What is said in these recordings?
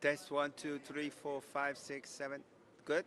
Test 1, 2, 3, 4, 5, 6, 7. Good.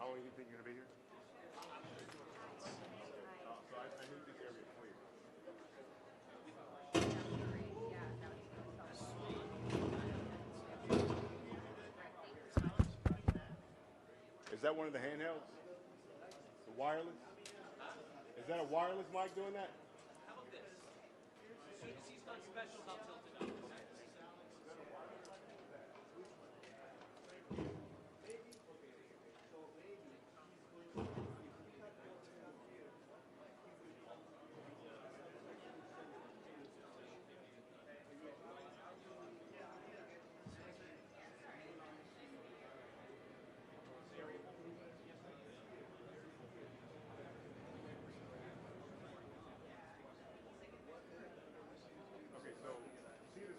How long do you think you're going to be here? So I need this area clear. Is that one of the handhelds? The wireless? Is that a wireless mic doing that? How about this? She's done specials, I'll tilt it up. Okay, so see this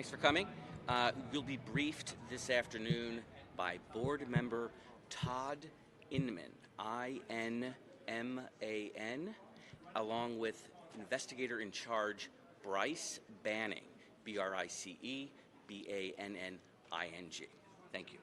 Thanks for coming. We'll be briefed this afternoon by Board Member Todd Inman, I-N-M-A-N, along with Investigator in Charge Bryce Banning, B-R-I-C-E-B-A-N-N-I-N-G. Thank you.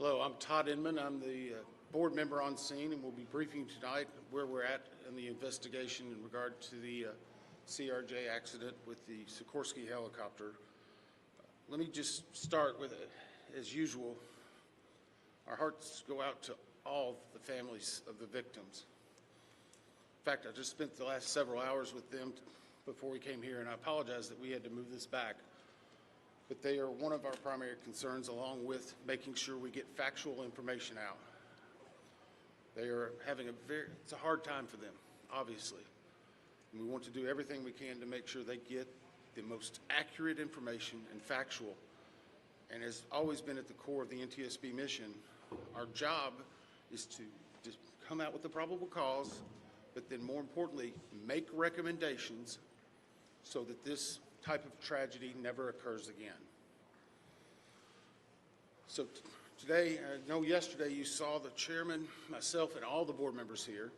Hello, I'm Todd Inman. I'm the board member on scene, and we'll be briefing tonight where we're at in the investigation in regard to the CRJ accident with the Sikorsky helicopter. Let me just start with, as usual, our hearts go out to all the families of the victims. In fact, I just spent the last several hours with them before we came here, and I apologize that we had to move this back. But they are one of our primary concerns, along with making sure we get factual information out. They are having it's a hard time for them, obviously. And we want to do everything we can to make sure they get the most accurate information and factual. And has always been at the core of the NTSB mission, our job is to just come out with the probable cause, but then more importantly, make recommendations so that this type of tragedy never occurs again. So today, I know yesterday you saw the chairman, myself, and all the board members here.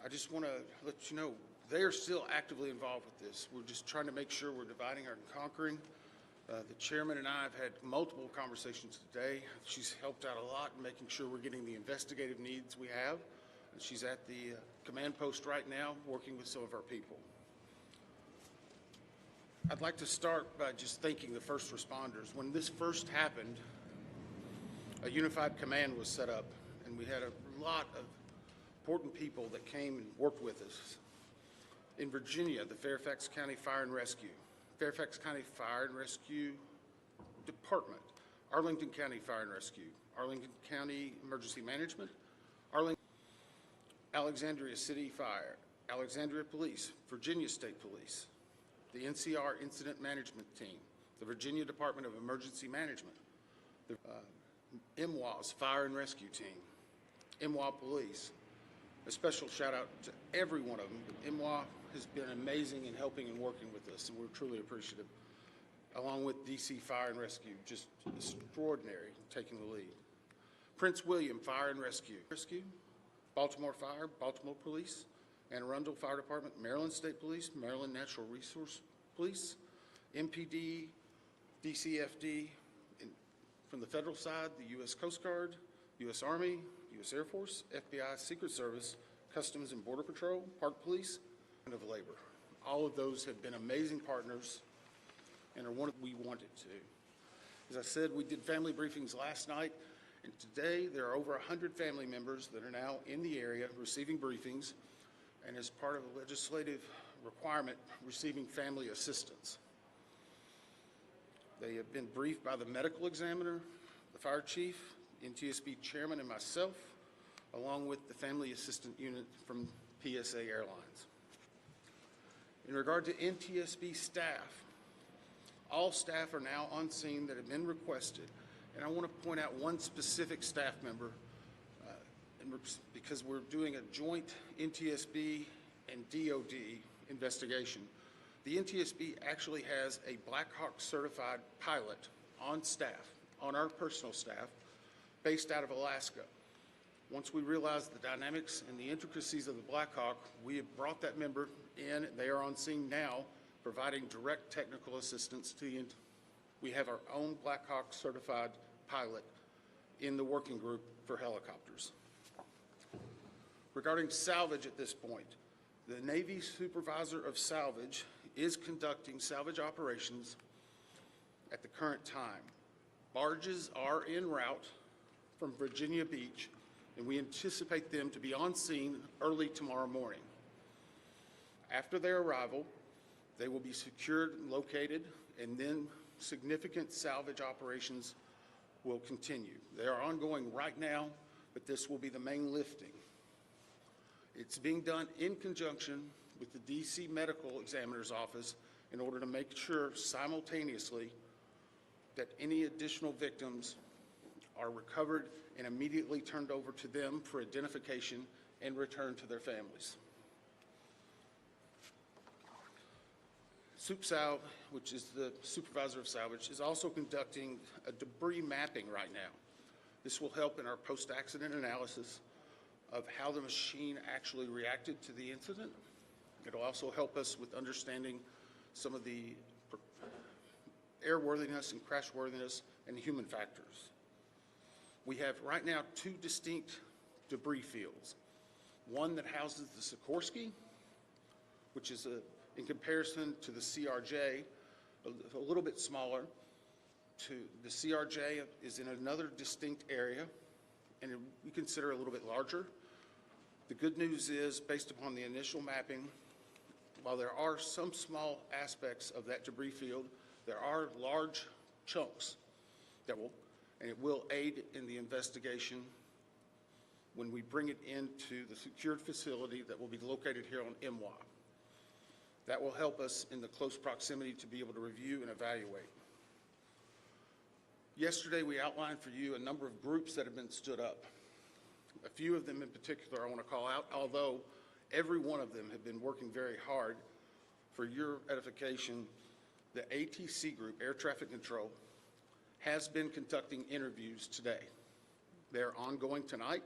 I just want to let you know they are still actively involved with this. We're just trying to make sure we're dividing and conquering. The chairman and I have had multiple conversations today. She's helped out a lot in making sure we're getting the investigative needs we have. And she's at the command post right now working with some of our people. I'd like to start by just thanking the first responders. When this first happened, a unified command was set up, and we had a lot of important people that came and worked with us. In Virginia, the Fairfax County Fire and Rescue, Fairfax County Fire and Rescue Department, Arlington County Fire and Rescue, Arlington County Emergency Management, Alexandria City Fire, Alexandria Police, Virginia State Police, the NCR Incident Management Team, the Virginia Department of Emergency Management, the MWA's Fire and Rescue Team, MWA Police. A special shout out to every one of them. MWA has been amazing in helping and working with us, and we're truly appreciative. Along with DC Fire and Rescue, just extraordinary, taking the lead. Prince William Fire and Rescue, Baltimore Fire, Baltimore Police, Anne Arundel Fire Department, Maryland State Police, Maryland Natural Resource Police, MPD, DCFD, from the federal side, the U.S. Coast Guard, U.S. Army, U.S. Air Force, FBI, Secret Service, Customs and Border Patrol, Park Police, and of Labor. All of those have been amazing partners and are one we wanted to. As I said, we did family briefings last night, and today there are over 100 family members that are now in the area receiving briefings, and as part of a legislative requirement, receiving family assistance. They have been briefed by the medical examiner, the fire chief, NTSB chairman, and myself, along with the family assistant unit from PSA Airlines. In regard to NTSB staff, all staff are now on scene that have been requested, and I want to point out one specific staff member because we're doing a joint NTSB and DOD investigation. The NTSB actually has a Black Hawk certified pilot on staff, on our personal staff, based out of Alaska. Once we realized the dynamics and the intricacies of the Black Hawk, we have brought that member in. They are on scene now, providing direct technical assistance to the. We have our own Black Hawk certified pilot in the working group for helicopters. Regarding salvage at this point, the Navy supervisor of salvage is conducting salvage operations at the current time. Barges are en route from Virginia Beach, and we anticipate them to be on scene early tomorrow morning. After their arrival, they will be secured and located, and then significant salvage operations will continue. They are ongoing right now, but this will be the main lifting. It's being done in conjunction with the DC Medical Examiner's Office in order to make sure simultaneously that any additional victims are recovered and immediately turned over to them for identification and return to their families. SupSal, which is the supervisor of salvage, is also conducting a debris mapping right now. This will help in our post-accident analysis of how the machine actually reacted to the incident. It'll also help us with understanding some of the airworthiness and crashworthiness and human factors. We have right now two distinct debris fields. One that houses the Sikorsky, which is in comparison to the CRJ, a little bit smaller. The CRJ is in another distinct area, and we consider a little bit larger. The good news is, based upon the initial mapping, while there are some small aspects of that debris field, there are large chunks that it will aid in the investigation when we bring it into the secured facility that will be located here on MWA. That will help us in the close proximity to be able to review and evaluate. Yesterday, we outlined for you a number of groups that have been stood up. A few of them in particular I want to call out, although every one of them have been working very hard. For your edification, the ATC group, Air Traffic Control, has been conducting interviews today. They're ongoing tonight.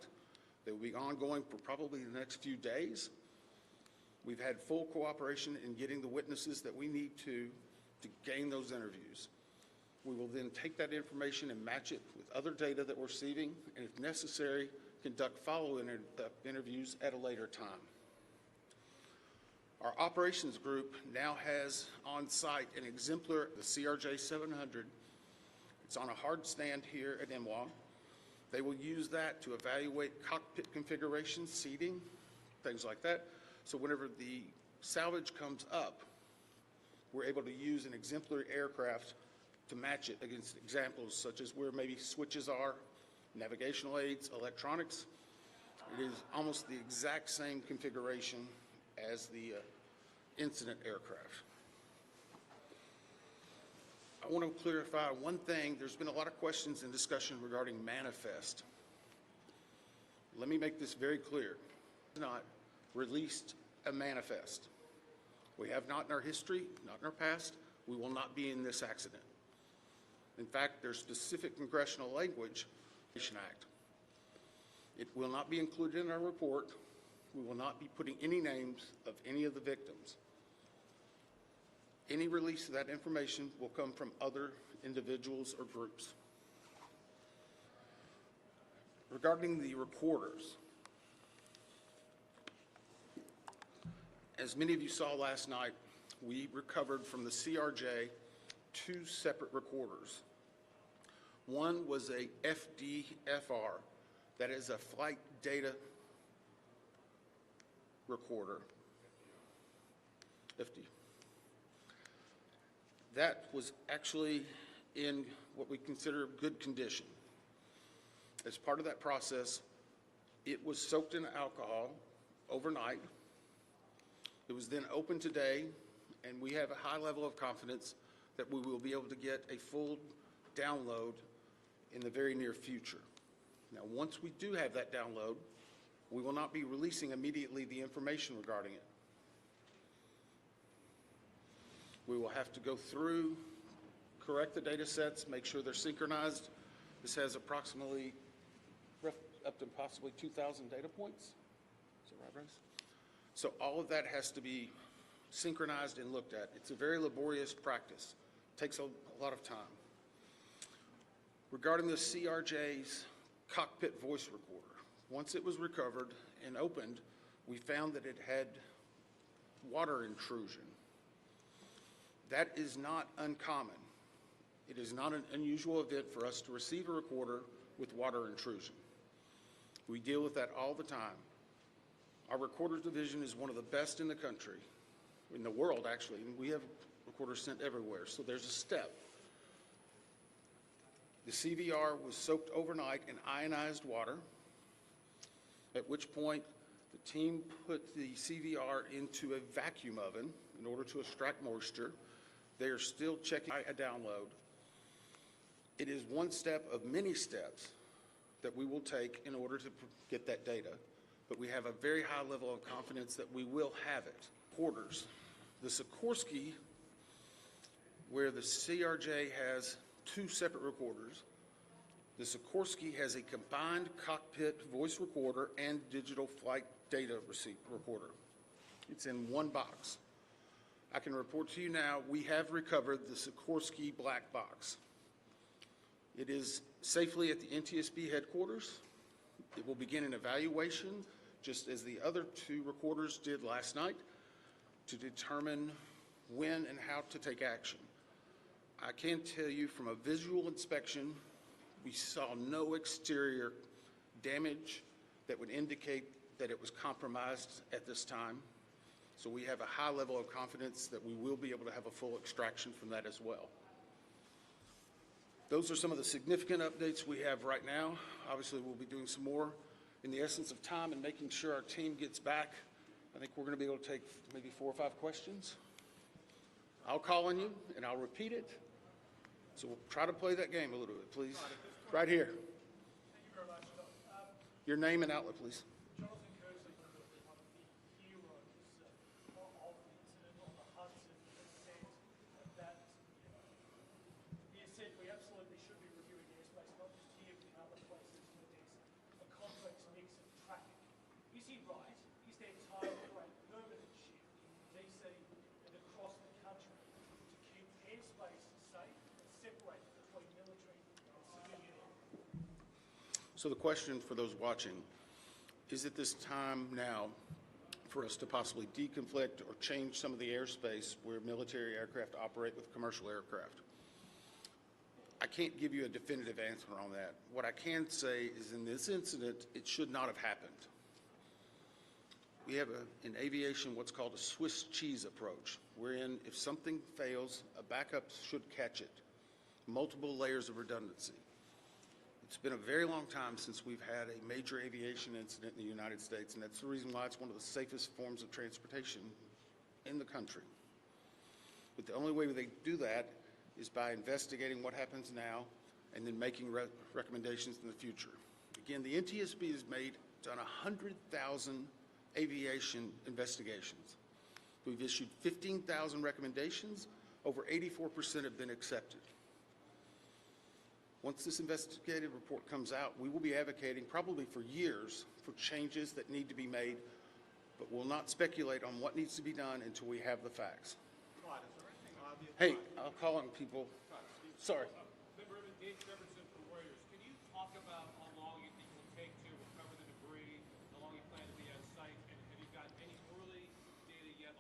They will be ongoing for probably the next few days. We've had full cooperation in getting the witnesses that we need to gain those interviews. We will then take that information and match it with other data that we're receiving, and if necessary, conduct follow-up interviews at a later time. Our operations group now has on site an exemplar, the CRJ 700. It's on a hard stand here at MWA. They will use that to evaluate cockpit configuration, seating, things like that. So whenever the salvage comes up, we're able to use an exemplary aircraft to match it against examples such as where maybe switches are, navigational aids, electronics. It is almost the exact same configuration as the incident aircraft. I want to clarify one thing. There's been a lot of questions and discussion regarding manifest. Let me make this very clear. We have not released a manifest. We have not in our history, not in our past. We will not be in this accident. In fact, there's specific congressional language in the Act. It will not be included in our report. We will not be putting any names of any of the victims. Any release of that information will come from other individuals or groups. Regarding the recorders, As many of you saw last night, we recovered from the CRJ 2 separate recorders. One was a FDFR, that is a flight data recorder. FD. That was actually in what we consider good condition. As part of that process, it was soaked in alcohol overnight. It was then opened today, and we have a high level of confidence that we will be able to get a full download in the very near future. Now, once we do have that download, we will not be releasing immediately the information regarding it. We will have to go through, correct the data sets, make sure they're synchronized. This has approximately up to possibly 2,000 data points. Is that right, Bryce? So all of that has to be synchronized and looked at. It's a very laborious practice. It takes a lot of time. Regarding the CRJ's cockpit voice recorder, once it was recovered and opened, we found that it had water intrusion. That is not uncommon. It is not an unusual event for us to receive a recorder with water intrusion. We deal with that all the time. Our recorders division is one of the best in the country, in the world actually, and we have recorders sent everywhere, so there's a step. The CVR was soaked overnight in ionized water, at which point the team put the CVR into a vacuum oven in order to extract moisture. They are still checking a download. It is one step of many steps that we will take in order to get that data, but we have a very high level of confidence that we will have it. Quarters. The Sikorsky, where the CRJ has 2 separate recorders, the Sikorsky has a combined cockpit voice recorder and digital flight data recorder. It's in one box. I can report to you now, we have recovered the Sikorsky black box. It is safely at the NTSB headquarters. It will begin an evaluation, just as the other 2 recorders did last night, to determine when and how to take action. I can tell you from a visual inspection, we saw no exterior damage that would indicate that it was compromised at this time. So we have a high level of confidence that we will be able to have a full extraction from that as well. Those are some of the significant updates we have right now. Obviously, we'll be doing some more in the essence of time and making sure our team gets back. I think we're going to be able to take maybe 4 or 5 questions. I'll call on you and I'll repeat it. So we'll try to play that game a little bit, please. Right here. Thank you very much. Your name and outlet, please. Jonathan Kersley, one of the heroes of the incident on the Hudson, has said that he has said we absolutely should be reviewing airspace, not just here but in other places in the desert, a complex mix of traffic. Is he right? Is there time for a permanent shift in DC and across the country to keep airspace safe and separate between military and civilian air? So the question for those watching, is it this time now for us to possibly deconflict or change some of the airspace where military aircraft operate with commercial aircraft? I can't give you a definitive answer on that. What I can say is in this incident, it should not have happened. We have in aviation what's called a Swiss cheese approach, wherein if something fails, a backup should catch it. Multiple layers of redundancy. It's been a very long time since we've had a major aviation incident in the United States, and that's the reason why it's one of the safest forms of transportation in the country. But the only way they do that is by investigating what happens now and then making recommendations in the future. Again, the NTSB has done 100,000 aviation investigations. We've issued 15,000 recommendations. Over 84% have been accepted. Once this investigative report comes out, we will be advocating probably for years for changes that need to be made, but we'll not speculate on what needs to be done until we have the facts. Todd, is there anything obvious? Hey, I'll call on people. Sorry. Dave Jefferson from Reuters. Can you talk about how long you think it will take to recover the debris, how long you plan to be on site, and have you got any early data yet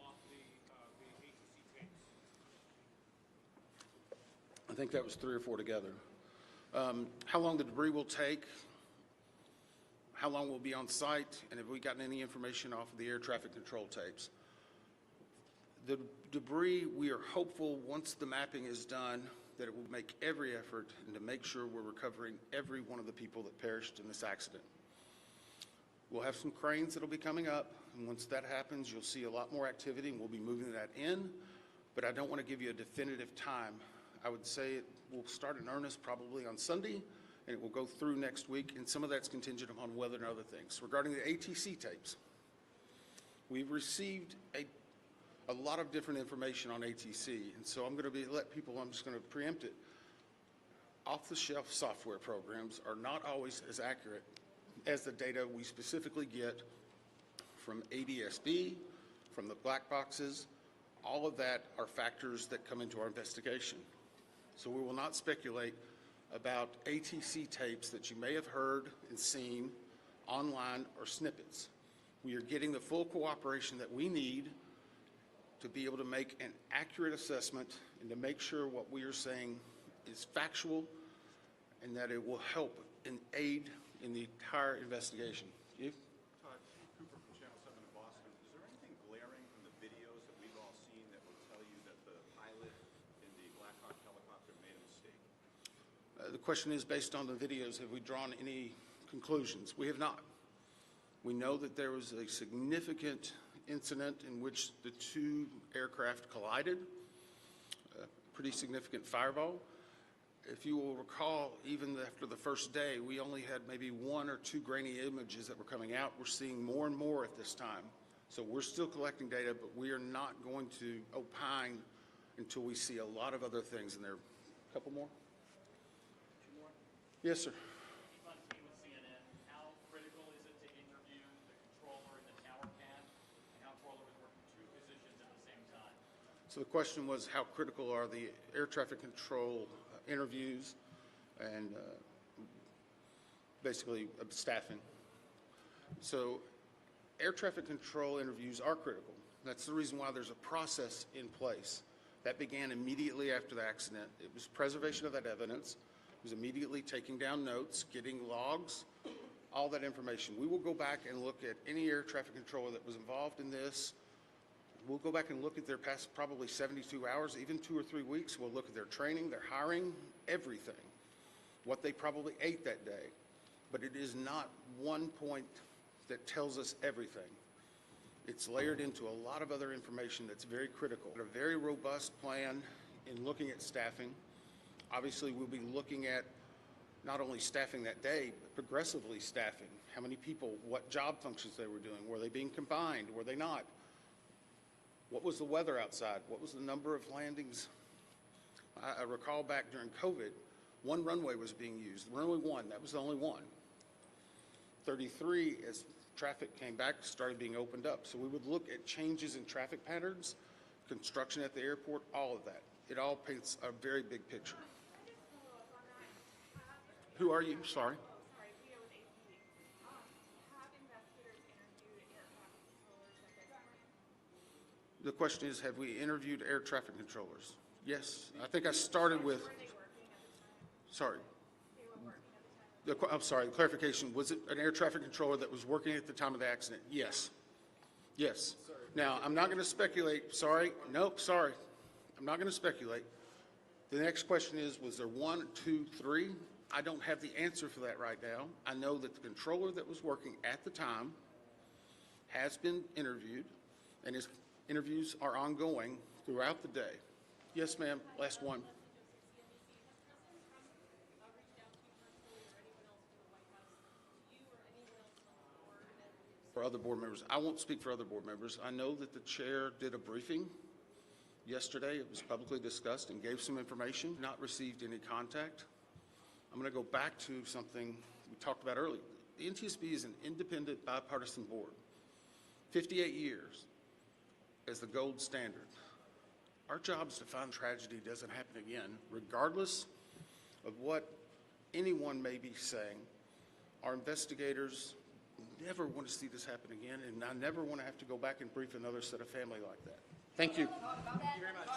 think that was 3 or 4 together. How long the debris will take, how long we'll be on site, and have we gotten any information off of the air traffic control tapes. The debris, we are hopeful once the mapping is done that it will make every effort and to make sure we're recovering every one of the people that perished in this accident. We'll have some cranes that'll be coming up, and once that happens, you'll see a lot more activity, and we'll be moving that in, but I don't want to give you a definitive time. I would say it will start in earnest probably on Sunday, and it will go through next week, and some of that's contingent upon weather and other things. Regarding the ATC tapes, we've received a lot of different information on ATC, and so I'm going to I'm just going to preempt it. Off-the-shelf software programs are not always as accurate as the data we specifically get from NTSB, from the black boxes. All of that are factors that come into our investigation. So we will not speculate about ATC tapes that you may have heard and seen online or snippets. We are getting the full cooperation that we need to be able to make an accurate assessment and to make sure what we are saying is factual and that it will help and aid in the entire investigation. You? Todd, Cooper from Channel 7 in Boston. Is there anything glaring from the videos that we've all seen that will tell you that the pilot in the Black Hawk helicopter made a mistake? The question is, based on the videos, have we drawn any conclusions? We have not. We know that there was a significant incident in which the 2 aircraft collided, a pretty significant fireball. If you will recall, even after the first day, we only had maybe 1 or 2 grainy images that were coming out. We're seeing more and more at this time. So we're still collecting data, but we are not going to opine until we see a lot of other things in there. A couple more? 2 more? Yes, sir. Keep on key with CNN. How critical is it to interview the controller in the tower pad and how controller was working 2 positions at the same time? So the question was, how critical are the air traffic control interviews and basically staffing. So air traffic control interviews are critical. That's the reason why there's a process in place. That began immediately after the accident. It was preservation of that evidence. It was immediately taking down notes, getting logs, all that information. We will go back and look at any air traffic controller that was involved in this. We'll go back and look at their past probably 72 hours, even 2 or 3 weeks. We'll look at their training, their hiring, everything, what they probably ate that day. But it is not one point that tells us everything. It's layered into a lot of other information that's very critical. A very robust plan in looking at staffing. Obviously, we'll be looking at not only staffing that day, but progressively staffing. How many people, what job functions they were doing. Were they being combined? Were they not? What was the weather outside? What was the number of landings? I recall back during COVID, 1 runway was being used. Runway 1, that was the only one. 33, as traffic came back, started being opened up. So we would look at changes in traffic patterns, construction at the airport, all of that. It all paints a very big picture. Who are you? Sorry. The question is, have we interviewed air traffic controllers? Yes. I think I started with, sorry. I'm sorry, the clarification, was it an air traffic controller that was working at the time of the accident? Yes. Yes. Now, I'm not going to speculate. Sorry. Nope, sorry. I'm not going to speculate. The next question is, was there 1, 2, 3? I don't have the answer for that right now. I know that the controller that was working at the time has been interviewed, and his interviews are ongoing throughout the day. Yes, ma'am. Last one. For other board members, I won't speak for other board members. I know that the chair did a briefing yesterday. It was publicly discussed and gave some information. Not received any contact. I'm going to go back to something we talked about earlier. The NTSB is an independent, bipartisan board. 58 years as the gold standard. Our job is to find tragedy doesn't happen again, regardless of what anyone may be saying. Our investigators never want to see this happen again, and I never want to have to go back and brief another set of family like that. Thank you. Thank you very much.